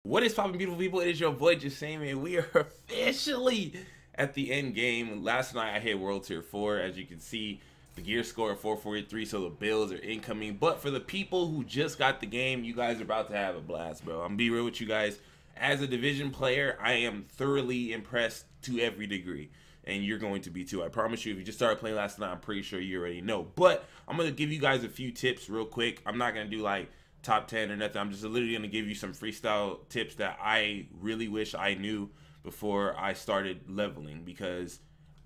What is poppin', beautiful people? It is your boy Jesimein. We are officially at the end game. Last night I hit World Tier 4. As you can see, the gear score of 443, so the builds are incoming. But for the people who just got the game, you guys are about to have a blast, bro. I'm gonna be real with you guys. As a division player, I am thoroughly impressed to every degree. And you're going to be too. I promise you, if you just started playing last night, I'm pretty sure you already know. But I'm gonna give you guys a few tips real quick. I'm not gonna do like top 10 or nothing. I'm just literally going to give you some freestyle tips that I really wish I knew before I started leveling, because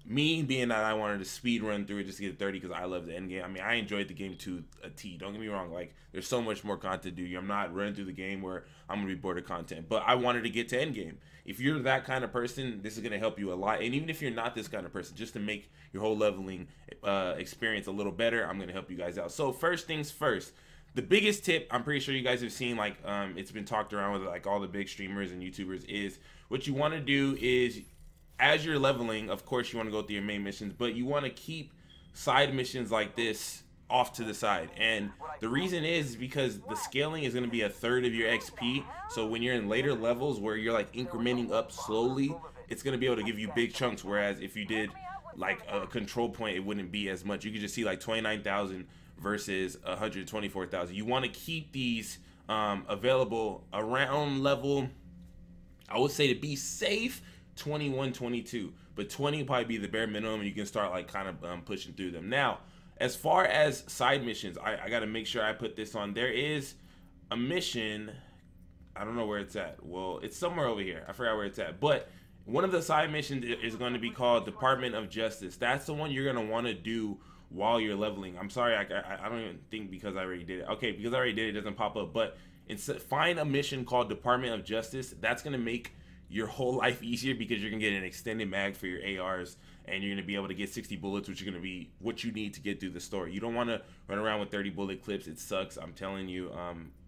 me being that I wanted to speed run through it just to get 30 because I love the end game. I mean, I enjoyed the game to a T. Don't get me wrong. Like, there's so much more content to do. I'm not running through the game where I'm going to be bored of content, but I wanted to get to end game. If you're that kind of person, this is going to help you a lot. And even if you're not this kind of person, just to make your whole leveling experience a little better, I'm going to help you guys out. So first things first, the biggest tip, I'm pretty sure you guys have seen, like, it's been talked around with like all the big streamers and YouTubers, is what you want to do is, as you're leveling, of course you want to go through your main missions, but you want to keep side missions like this off to the side. And the reason is because the scaling is going to be a third of your XP. So when you're in later levels where you're like incrementing up slowly, it's going to be able to give you big chunks. Whereas if you did like a control point, it wouldn't be as much. You could just see like 29,000 versus 124,000. You want to keep these available around level, I would say, to be safe, 21, 22, but 20 will probably be the bare minimum, and you can start like kind of pushing through them. Now, as far as side missions, I got to make sure I put this on. There is a mission, I don't know where it's at. Well, it's somewhere over here. I forgot where it's at, but one of the side missions is going to be called Department of Justice. That's the one you're going to want to do while you're leveling. I'm sorry, I don't even think, because I already did it. Okay, because I already did it, doesn't pop up. But instead, find a mission called Department of Justice. That's going to make your whole life easier, because you're going to get an extended mag for your ARs, and you're going to be able to get 60 bullets, which are going to be what you need to get through the story. You don't want to run around with 30 bullet clips. It sucks. I'm telling you.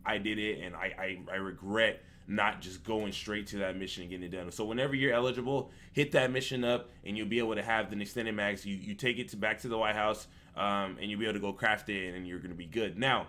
I did it, and I regret not just going straight to that mission and getting it done. So whenever you're eligible, hit that mission up, and you'll be able to have the extended mags. You take it back to the White House, and you'll be able to go craft it, and you're going to be good. Now,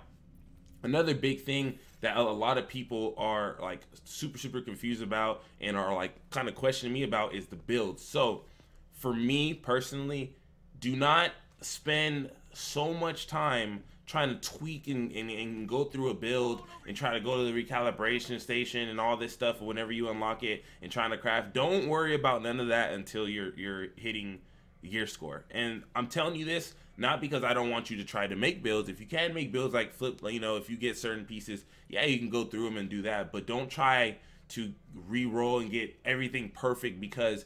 another big thing that a lot of people are like super confused about and are like kind of questioning me about is the build. So for me personally, do not spend so much time trying to tweak and go through a build and try to go to the recalibration station and all this stuff whenever you unlock it and trying to craft. Don't worry about none of that until you're hitting gear score. And I'm telling you this not because I don't want you to try to make builds. If you can make builds like flip, you know, if you get certain pieces, yeah, you can go through them and do that, but don't try to re-roll and get everything perfect, because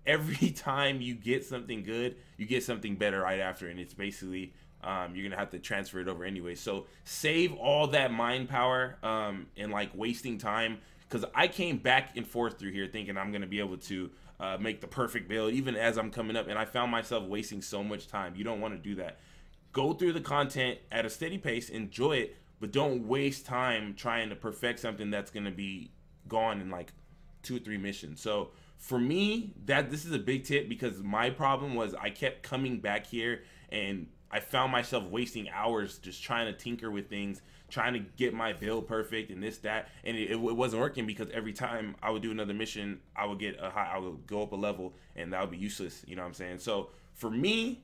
every time you get something good, you get something better right after, and it's basically you're gonna have to transfer it over anyway. So save all that mind power and like wasting time, because I came back and forth through here thinking I'm gonna be able to make the perfect build even as I'm coming up, and I found myself wasting so much time. You don't want to do that. Go through the content at a steady pace, enjoy it, but don't waste time trying to perfect something that's gonna be gone in like 2 or 3 missions. So for me, this is a big tip, because my problem was I kept coming back here and I found myself wasting hours just trying to tinker with things, trying to get my build perfect and this, that, and it wasn't working, because every time I would do another mission, I would go up a level, and that would be useless. You know what I'm saying? So for me,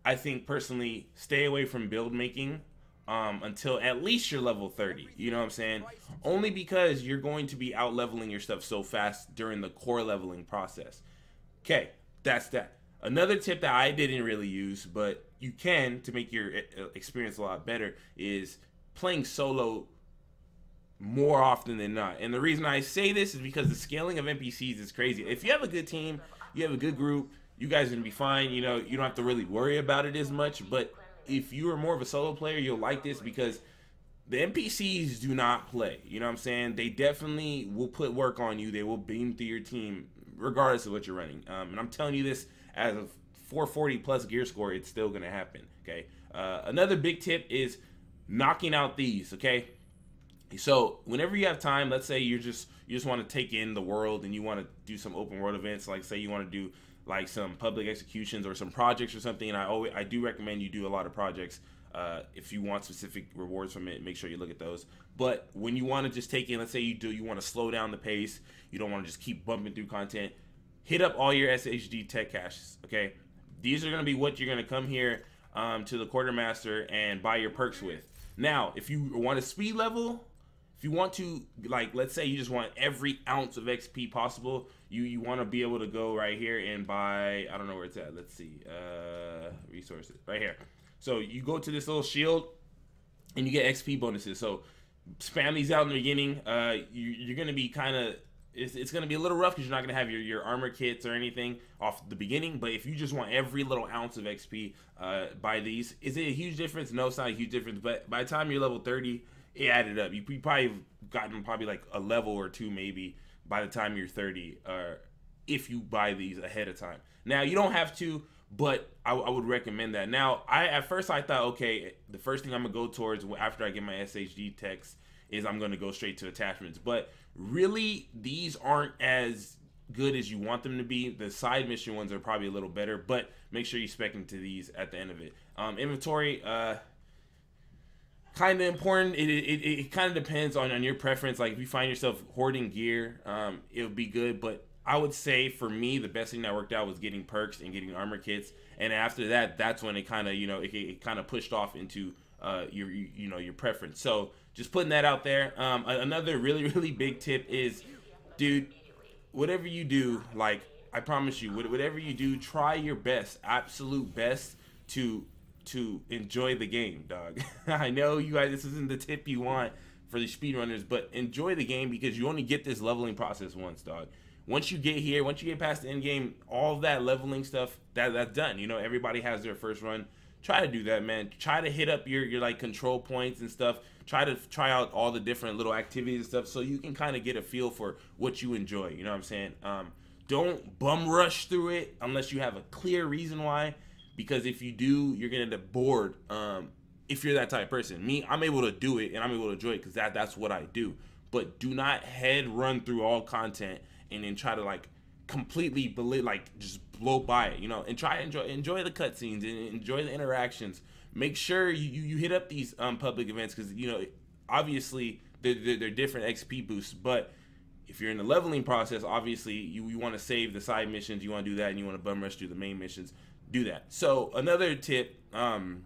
I think personally, stay away from build making until at least you're level 30. You know what I'm saying? Only because you're going to be out leveling your stuff so fast during the core leveling process. Okay, that's that. Another tip that I didn't really use, but you can to make your experience a lot better, is playing solo more often than not. And the reason I say this is because the scaling of NPCs is crazy. If you have a good team, you have a good group, you guys are gonna be fine. You know, you don't have to really worry about it as much. But if you are more of a solo player, you'll like this, because the NPCs do not play. You know what I'm saying? They definitely will put work on you. They will beam through your team regardless of what you're running. And I'm telling you this, as a 440 plus gear score, it's still gonna happen. Okay. Another big tip is knocking out these. Okay. So whenever you have time, let's say you just want to take in the world and you want to do some open world events, like say you want to do like some public executions or some projects or something, and I do recommend you do a lot of projects If you want specific rewards from it, make sure you look at those. But when you want to just take in, let's say you want to slow down the pace, you don't want to just keep bumping through content, hit up all your SHD tech caches, okay? These are going to be what you're going to come here to the quartermaster and buy your perks with. Now, if you want a speed level, if you want to, like, let's say you just want every ounce of XP possible, you want to be able to go right here and buy, I don't know where it's at, let's see, resources, right here. So you go to this little shield and you get XP bonuses. So spam these out in the beginning. You're going to be kind of, it's going to be a little rough because you're not going to have your armor kits or anything off the beginning. But if you just want every little ounce of XP, buy these. Is it a huge difference? No, it's not a huge difference. But by the time you're level 30, it added up. You probably have gotten like a level or two maybe by the time you're 30, if you buy these ahead of time. Now, you don't have to, but I would recommend that. Now, at first I thought, okay, the first thing I'm going to go towards after I get my SHD text is I'm going to go straight to attachments. But really, these aren't as good as you want them to be. The side mission ones are probably a little better, but make sure you spec into these at the end of it. Inventory, kind of important. It kind of depends on your preference. Like if you find yourself hoarding gear, it would be good, but I would say for me, the best thing that worked out was getting perks and getting armor kits. And after that, that's when it kind of, it kind of pushed off into your preference. So just putting that out there. Another really, really big tip is, dude, whatever you do, like I promise you, whatever you do, try your best, absolute best to enjoy the game, dog. I know you guys, this isn't the tip you want for the speedrunners, but enjoy the game because you only get this leveling process once, dog. Once you get here, once you get past the end game, all of that leveling stuff, that's done. Everybody has their first run. Try to do that, man. Try to hit up your like control points and stuff. Try out all the different little activities and stuff so you can kind of get a feel for what you enjoy. You know what I'm saying? Don't bum rush through it unless you have a clear reason why, because if you do, you're gonna end up bored. If you're that type of person. Me, I'm able to do it and I'm able to enjoy it because that's what I do. But do not head run through all content and then try to like completely just blow by it, and try to enjoy the cutscenes and enjoy the interactions. Make sure you hit up these public events because obviously they're different XP boosts. But if you're in the leveling process, obviously you want to save the side missions. You want to do that, and you want to bum rush through the main missions. Do that. So another tip, when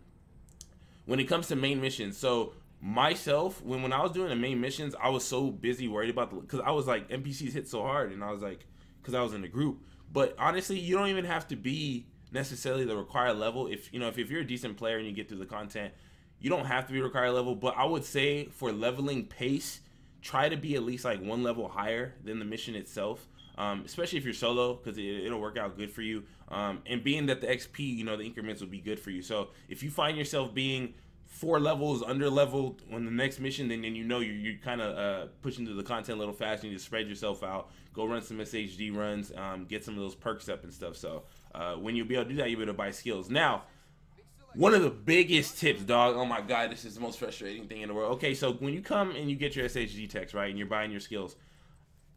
it comes to main missions, so myself, when I was doing the main missions, I was so busy worried about because I was like, NPCs hit so hard, and I was like, because I was in the group. But honestly, you don't even have to be necessarily the required level. If you're a decent player and you get through the content, you don't have to be required level. But I would say for leveling pace, try to be at least like one level higher than the mission itself. Especially if you're solo, because it'll work out good for you. And being that the XP, the increments will be good for you. So if you find yourself being 4 levels under leveled on the next mission, then you're kind of pushing through the content a little faster. You need to spread yourself out, go run some SHD runs, get some of those perks up and stuff. So when you'll be able to do that, you'll be able to buy skills. Now, one of the biggest tips, dog, oh my god, this is the most frustrating thing in the world. Okay, so when you come and you get your SHD text, right, and you're buying your skills,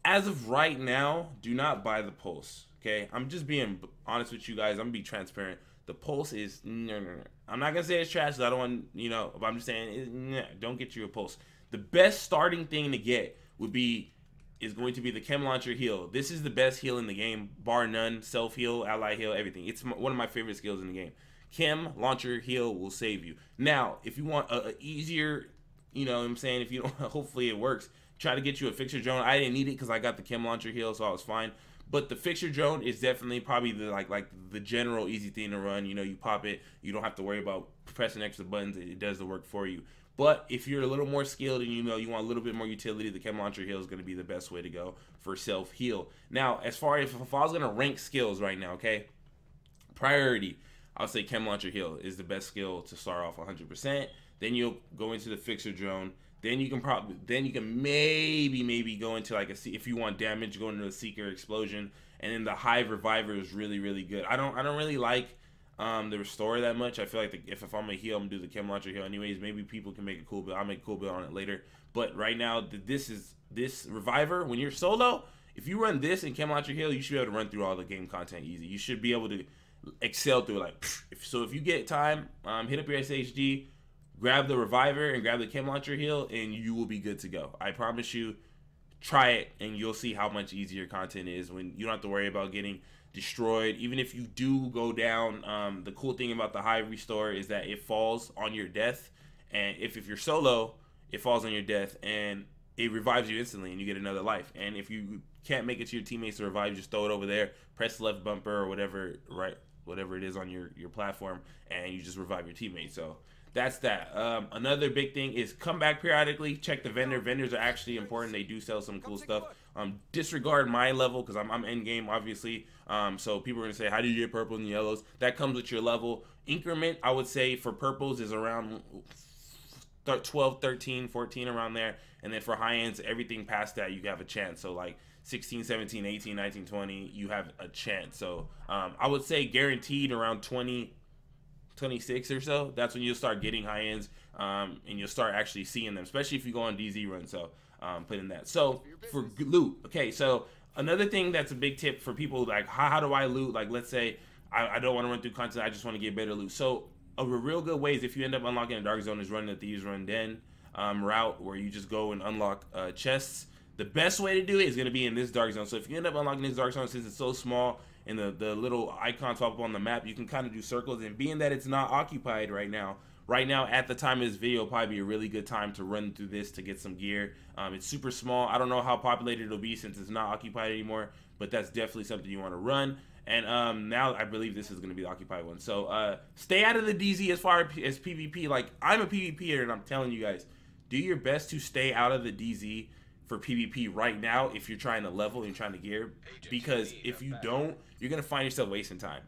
as of right now, do not buy the pulse. Okay, I'm just being honest with you guys. I'm gonna be transparent. The pulse is no. I'm not gonna say it's trash. I don't want but I'm just saying don't get you a pulse. The best starting thing to get is going to be the chem launcher heal. This is the best heal in the game, bar none. Self heal, ally heal, everything. It's one of my favorite skills in the game. Chem launcher heal will save you. Now, if you want a easier, what I'm saying, if you don't, hopefully it works. Try to get you a fixture drone. I didn't need it because I got the chem launcher heal, so I was fine. But the fixture drone is definitely probably the like the general easy thing to run. You pop it. You don't have to worry about pressing extra buttons. It does the work for you. But if you're a little more skilled and you want a little bit more utility, the chem launcher heal is going to be the best way to go for self heal. Now, as far as if I was going to rank skills right now, okay, priority, I'll say chem launcher heal is the best skill to start off 100%. Then you'll go into the fixer drone. Then you can maybe go into like if you want damage, go into the seeker explosion, and then the hive reviver is really, really good. I don't really like the restore that much. I feel like if I'm gonna heal, I'm gonna do the chem launcher heal anyways. Maybe people can make a cool build. I'll make a cool build on it later. But right now, this reviver, when you're solo, if you run this and chem launcher heal, you should be able to run through all the game content easy. You should be able to excel through it. Like if you get time, hit up your SHD. grab the reviver and grab the chem launcher heal, and you will be good to go. I promise you. Try it, and you'll see how much easier content is when you don't have to worry about getting destroyed. Even if you do go down, the cool thing about the high restore is that it falls on your death, and if you're solo, it falls on your death, and it revives you instantly, and you get another life. And if you can't make it to your teammates to revive, just throw it over there, press the left bumper or whatever, right, whatever it is on your platform, and you just revive your teammates. So that's that. Another big thing is come back periodically. Check the vendor. Vendors are actually important. They do sell some cool stuff. Disregard my level because I'm end game, obviously. So people are going to say, how do you get purples and yellows? That comes with your level. Increment, I would say, for purples is around 12, 13, 14, around there. And then for high ends, everything past that, you have a chance. So like 16, 17, 18, 19, 20, you have a chance. So I would say guaranteed around 20, 26 or so, that's when you'll start getting high ends, and you'll start actually seeing them, especially if you go on DZ run. So put in that. So for loot, okay, so another thing that's a big tip for people, like how do I loot? Like let's say I don't want to run through content, I just want to get better loot. So a real good way is if you end up unlocking a dark zone is running the Thieves Run Den route, where you just go and unlock chests. The best way to do it is going to be in this dark zone. So if you end up unlocking this dark zone, since it's so small and the little icons pop up on the map, you can kind of do circles. And being that it's not occupied right now at the time of this video, will probably be a really good time to run through this to get some gear. It's super small. I don't know how populated it'll be since it's not occupied anymore, but that's definitely something you want to run. And now I believe this is going to be the occupied one. So stay out of the DZ as far as PvP. Like, I'm a PvPer, and I'm telling you guys, do your best to stay out of the DZ for PvP right now if you're trying to level and trying to gear, because if you don't, you're gonna find yourself wasting time.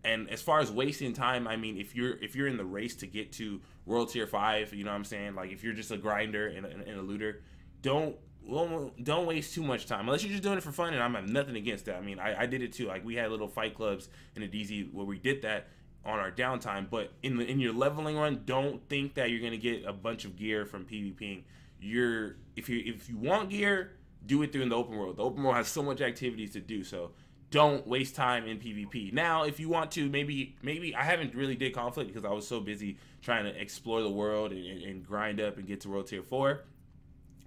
And as far as wasting time, I mean, if you're in the race to get to World Tier 5, you know what I'm saying? Like if you're just a grinder and a looter, don't waste too much time unless you're just doing it for fun. And I have nothing against that. I mean, I did it too. Like we had little fight clubs in the DZ where we did that on our downtime. But in your leveling run, don't think that you're gonna get a bunch of gear from PvPing. If you want gear, do it through in the open world. The open world has so much activities to do, so don't waste time in PvP. Now, if you want to, maybe I haven't really did conflict because I was so busy trying to explore the world and grind up and get to World Tier 4.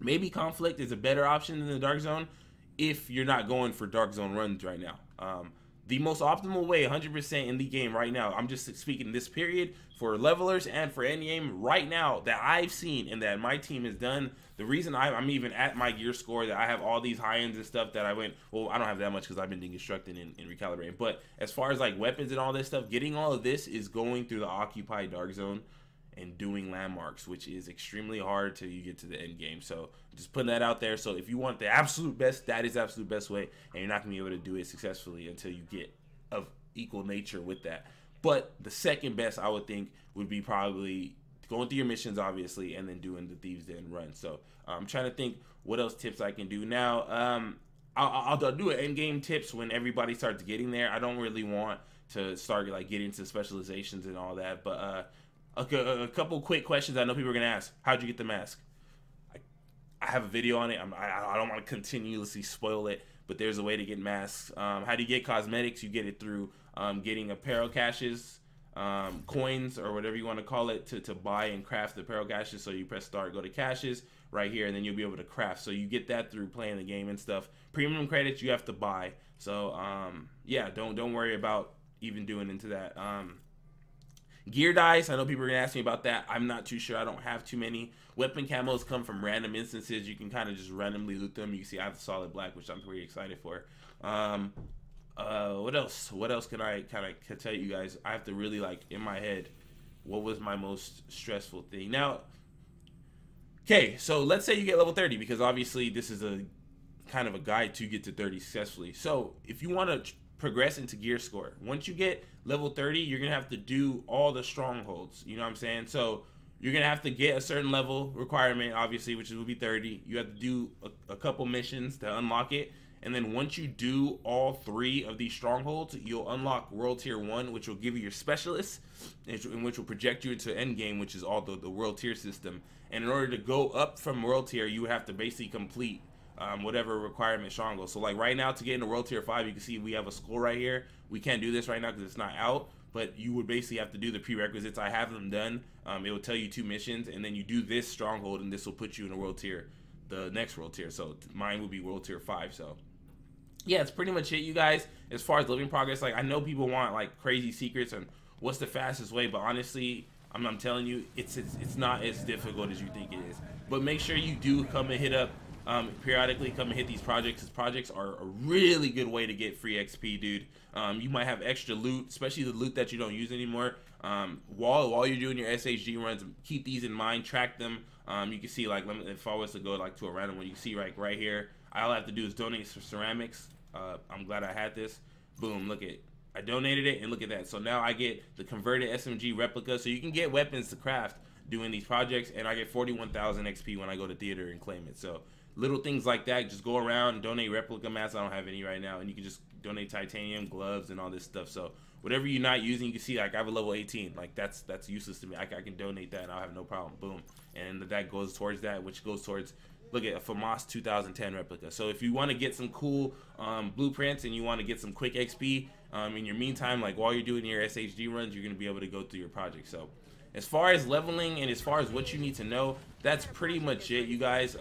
Maybe conflict is a better option than the Dark Zone if you're not going for Dark Zone runs right now. The most optimal way, 100% in the game right now, I'm just speaking this period, for levelers and for endgame right now that I've seen and that my team has done, the reason I'm even at my gear score, that I have all these high ends and stuff that I went, well, I don't have that much because I've been deconstructing and recalibrating, but as far as like weapons and all this stuff, getting all of this is going through the occupied Dark Zone and doing landmarks, which is extremely hard till you get to the end game. So just putting that out there. So if you want the absolute best, that is the absolute best way, and you're not gonna be able to do it successfully until you get of equal nature with that. But the second best, I would think, would be probably going through your missions, obviously, and then doing the Thieves Den run. So I'm trying to think what else tips I can do now. I'll do an end game tips when everybody starts getting there. I don't really want to start like getting into specializations and all that, but a couple quick questions I know people are gonna ask. How'd you get the mask? I have a video on it. I don't want to continuously spoil it, but there's a way to get masks. How do you get cosmetics? You get it through getting apparel caches, coins, or whatever you want to call it, to buy and craft the apparel caches. So you press start, go to caches right here, and then you'll be able to craft. So you get that through playing the game and stuff. Premium credits you have to buy. So yeah, don't worry about even doing into that. Gear dice, I know people are gonna ask me about that. I'm not too sure. I don't have too many. Weapon camos come from random instances. You can kind of just randomly loot them. You can see I have the solid black, which I'm pretty excited for. What else? What else can I kind of tell you guys? I have to really, like, in my head, what was my most stressful thing? Now, okay, so let's say you get level 30, because obviously this is a kind of a guide to get to 30 successfully. So if you want to progress into gear score, once you get level 30, you're gonna have to do all the strongholds, you know what I'm saying? So you're gonna have to get a certain level requirement, obviously, which will be 30. You have to do a couple missions to unlock it, and then once you do all 3 of these strongholds, you'll unlock World Tier 1, which will give you your specialists, and which will project you into endgame, which is all the World Tier system. And in order to go up from World Tier, you have to basically complete whatever requirement stronghold. So like right now, to get into World Tier 5, you can see we have a skull right here. We can't do this right now because it's not out, but you would basically have to do the prerequisites. I have them done. It will tell you 2 missions, and then you do this stronghold, and this will put you in a world tier, the next world tier. So mine will be world tier 5. So yeah, it's pretty much it, you guys. As far as living progress, like I know people want like crazy secrets and what's the fastest way, but honestly, I'm telling you, it's not as difficult as you think it is. But make sure you do come and hit up periodically. Come and hit these projects. These projects are a really good way to get free XP, dude. You might have extra loot, especially the loot that you don't use anymore. While you're doing your SHG runs, keep these in mind. Track them. You can see, like, if I was to go like to a random one, you can see right here. All I have to do is donate for ceramics. I'm glad I had this. Boom, look at, I donated it, and look at that. So now I get the converted SMG replica, so you can get weapons to craft doing these projects, and I get 41,000 XP when I go to theater and claim it. So little things like that, just go around and donate replica mats. I don't have any right now, and you can just donate titanium, gloves, and all this stuff. So whatever you're not using, you can see, like, I have a level 18. Like, that's useless to me. I can donate that, and I'll have no problem. Boom. And that goes towards that, which goes towards, look at a FAMAS 2010 replica. So if you want to get some cool blueprints and you want to get some quick XP, in your meantime, like while you're doing your SHG runs, you're going to be able to go through your project. So as far as leveling and as far as what you need to know, that's pretty much it, you guys.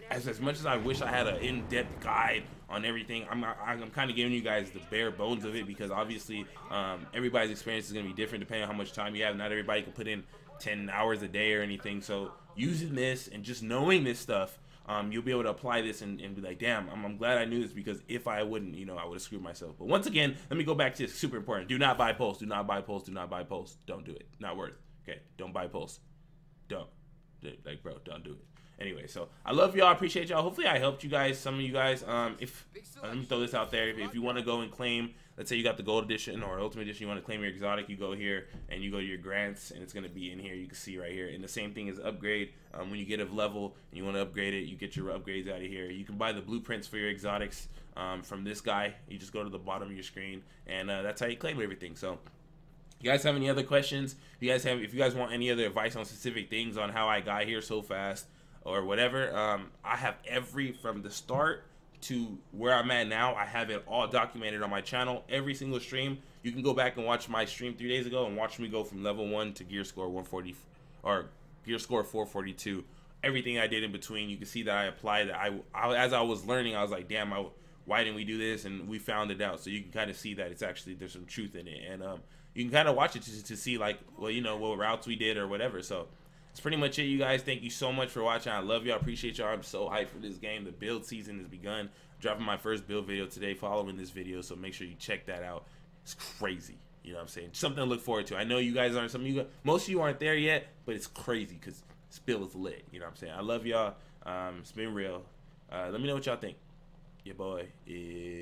As much as I wish I had an in-depth guide on everything, I'm kind of giving you guys the bare bones of it, because obviously everybody's experience is going to be different depending on how much time you have. Not everybody can put in 10 hours a day or anything. So using this and just knowing this stuff, you'll be able to apply this and be like, damn, I'm glad I knew this, because if I wouldn't, you know, I would have screwed myself. But once again, let me go back to this. Super important. Do not buy pulse. Do not buy pulse. Do not buy pulse. Don't do it. Not worth. Okay, don't buy pulse. Don't. Like, bro, don't do it. Anyway, so I love y'all. I appreciate y'all. Hopefully I helped you guys, some of you guys. Let me throw this out there. If you want to go and claim, let's say you got the gold edition or ultimate edition, you want to claim your exotic, you go here and you go to your grants, and it's going to be in here. You can see right here. And the same thing is upgrade. When you get a level and you want to upgrade it, you get your upgrades out of here. You can buy the blueprints for your exotics from this guy. You just go to the bottom of your screen, and that's how you claim everything. So you guys have any other questions? If you guys want any other advice on specific things on how I got here so fast or whatever, I have from the start to where I'm at now, I have it all documented on my channel. Every single stream, you can go back and watch my stream 3 days ago and watch me go from level 1 to gear score 140 or gear score 442. Everything I did in between, you can see that I applied that. As I was learning, I was like, damn, why didn't we do this? And we found it out. So you can kind of see that it's actually, there's some truth in it. And you can kind of watch it to see, like, well, you know, what routes we did or whatever. So that's pretty much it, you guys. Thank you so much for watching. I love y'all. Appreciate y'all. I'm so hyped for this game. The build season has begun. I'm dropping my first build video today following this video, so make sure you check that out. It's crazy. You know what I'm saying? Something to look forward to. I know you guys aren't, most of you aren't there yet, but it's crazy because this build is lit. You know what I'm saying? I love y'all. It's been real. Let me know what y'all think. Your boy is